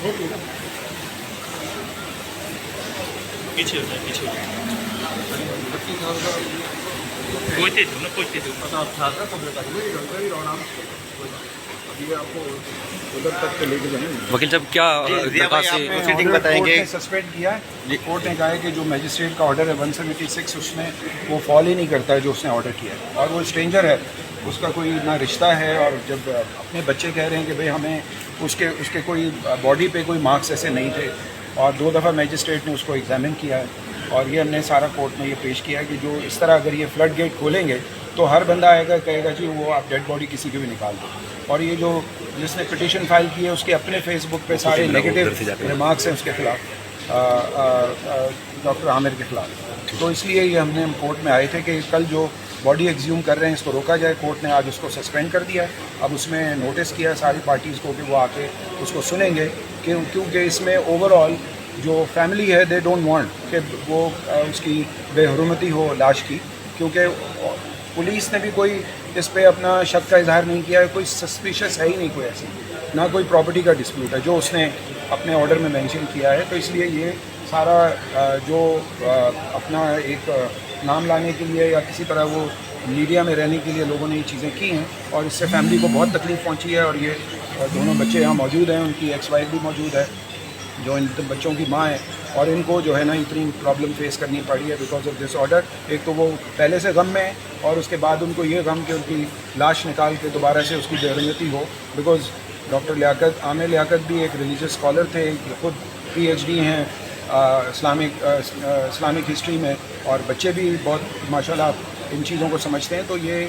پیچھے ہو جائے، پیچھے ہو جائے، پہنچتے دو نا، پہنچتے دو. وکیل صاحب کیا درخواست سیٹنگ بتائیں گے. سسپینڈ کیا ہے کورٹ نے کہا ہے کہ جو میجسٹریٹ کا آرڈر ہے 176 اس میں وہ فالو ہی نہیں کرتا ہے جو اس نے آرڈر کیا ہے، اور وہ اسٹرینجر ہے، اس کا کوئی نہ رشتہ ہے، اور جب اپنے بچے کہہ رہے ہیں کہ بھئی ہمیں اس کے کوئی باڈی پہ کوئی مارکس ایسے نہیں تھے، اور 2 دفعہ میجسٹریٹ نے اس کو ایگزامن کیا ہے، اور یہ ہم نے سارا کورٹ میں یہ پیش کیا ہے کہ جو اس طرح اگر یہ فلڈ گیٹ کھولیں گے تو ہر بندہ آئے گا کہے گا جی وہ آپ ڈیڈ باڈی کسی کی بھی نکال دو. اور یہ جو جس نے پٹیشن فائل کی ہے اس کے اپنے فیس بک پہ سارے نیگیٹو ریمارکس ہیں اس کے خلاف، ڈاکٹر عامر کے خلاف. تو اس لیے یہ ہم کورٹ میں آئے تھے کہ کل جو باڈی ایگزیوم کر رہے ہیں اس کو روکا جائے. کورٹ نے آج اس کو سسپینڈ کر دیا. اب اس میں نوٹس کیا ساری پارٹیز کو کہ وہ آ کے اس کو سنیں گے، کیونکہ اس میں اوور آل جو فیملی ہے دے ڈونٹ وانٹ کہ وہ اس کی بے حرمتی ہو لاش کی، کیونکہ پولیس نے بھی کوئی اس پہ اپنا شک کا اظہار نہیں کیا ہے، کوئی سسپیشس ہے ہی نہیں کوئی ایسی، نہ کوئی پراپرٹی کا ڈسپیوٹ ہے جو اس نے اپنے آرڈر میں مینشن کیا ہے. تو اس لیے یہ سارا جو اپنا ایک نام لانے کے لیے یا کسی طرح وہ میڈیا میں رہنے کے لیے لوگوں نے یہ چیزیں کی ہیں، اور اس سے فیملی کو بہت تکلیف پہنچی ہے. اور یہ دونوں بچے یہاں موجود ہیں، ان کی ایکس وائف بھی موجود ہے جو ان بچوں کی ماں ہے، اور ان کو جو ہے نا اتنی پرابلم فیس کرنی پڑی ہے بیکاز آف دس آرڈر. ایک تو وہ پہلے سے غم میں ہے، اور اس کے بعد ان کو یہ غم کہ ان کی لاش نکال کے دوبارہ سے اس کی بے حرمتی ہو. بیکاز ڈاکٹر عامر لیاقت بھی ایک ریلیجیس اسکالر تھے، خود PhD ہیں اسلامک ہسٹری میں، اور بچے بھی بہت ماشاءاللہ ان چیزوں کو سمجھتے ہیں. تو یہ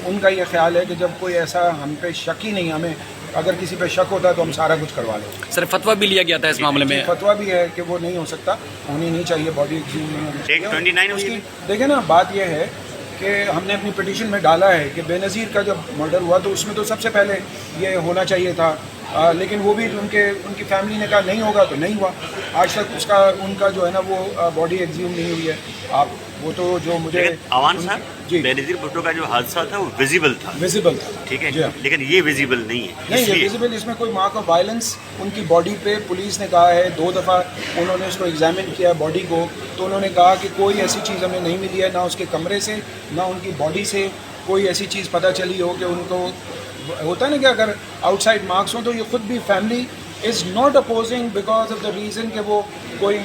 ان کا یہ خیال ہے کہ جب کوئی ایسا ہم پہ شک ہی نہیں، ہمیں اگر کسی پہ شک ہوتا ہے تو ہم سارا کچھ کروا لیں. سر فتویٰ بھی لیا گیا تھا اس معاملے میں؟ فتویٰ بھی ہے کہ وہ نہیں ہو سکتا، ہونی نہیں چاہیے، باڈی ایگزیوم نہیں ہونی چاہیے. اس کی دیکھیں نا، بات یہ ہے کہ ہم نے اپنی پٹیشن میں ڈالا ہے کہ بے نظیر کا جب مرڈر ہوا تو اس میں تو سب سے پہلے یہ ہونا چاہیے تھا، لیکن وہ بھی ان کی فیملی نے کہا نہیں ہوگا تو نہیں ہوا. آج تک ان کا جو ہے نا وہ باڈی ایگزیوم نہیں ہوئی ہے. آپ وہ تو جو مجھے عوان صاحب، بے نظیر بھٹو کا جو حادثہ تھا وہ ویزیبل تھا، ٹھیک ہے، لیکن یہ ویزیبل نہیں ہے. نہیں، یہ ویزیبل، اس میں کوئی مارک آف وائلنس ان کی باڈی پہ پولیس نے کہا ہے 2 دفعہ انہوں نے اس کو ایگزامن کیا باڈی کو، تو انہوں نے کہا کہ کوئی ایسی چیز ہمیں نہیں ملی ہے، نہ اس کے کمرے سے نہ ان کی باڈی سے کوئی ایسی چیز پتہ چلی ہو کہ ان کو ہوتا ہے نا کہ اگر آؤٹ سائڈ مارکس ہوں تو یہ خود بھی family is not opposing because of the reason کہ وہ کوئی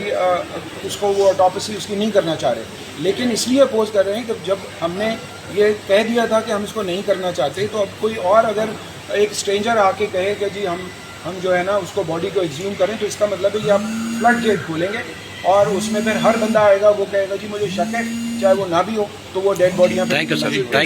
اس کو وہ آٹوپسی اس کی نہیں کرنا چاہ رہے، لیکن اس لیے اپوز کر رہے ہیں کہ جب ہم نے یہ کہہ دیا تھا کہ ہم اس کو نہیں کرنا چاہتے، تو اب کوئی اور اگر ایک اسٹرینجر آ کے کہے کہ جی ہم جو ہے نا اس کو باڈی کو ایگزیوم کریں، تو اس کا مطلب ہے کہ آپ فلڈ گیٹ کھولیں گے، اور اس میں پھر ہر بندہ آئے گا وہ کہے گا جی مجھے شک ہے، چاہے وہ نہ بھی ہو، تو وہ ڈیڈ باڈیاں. Thank you sir, thank you.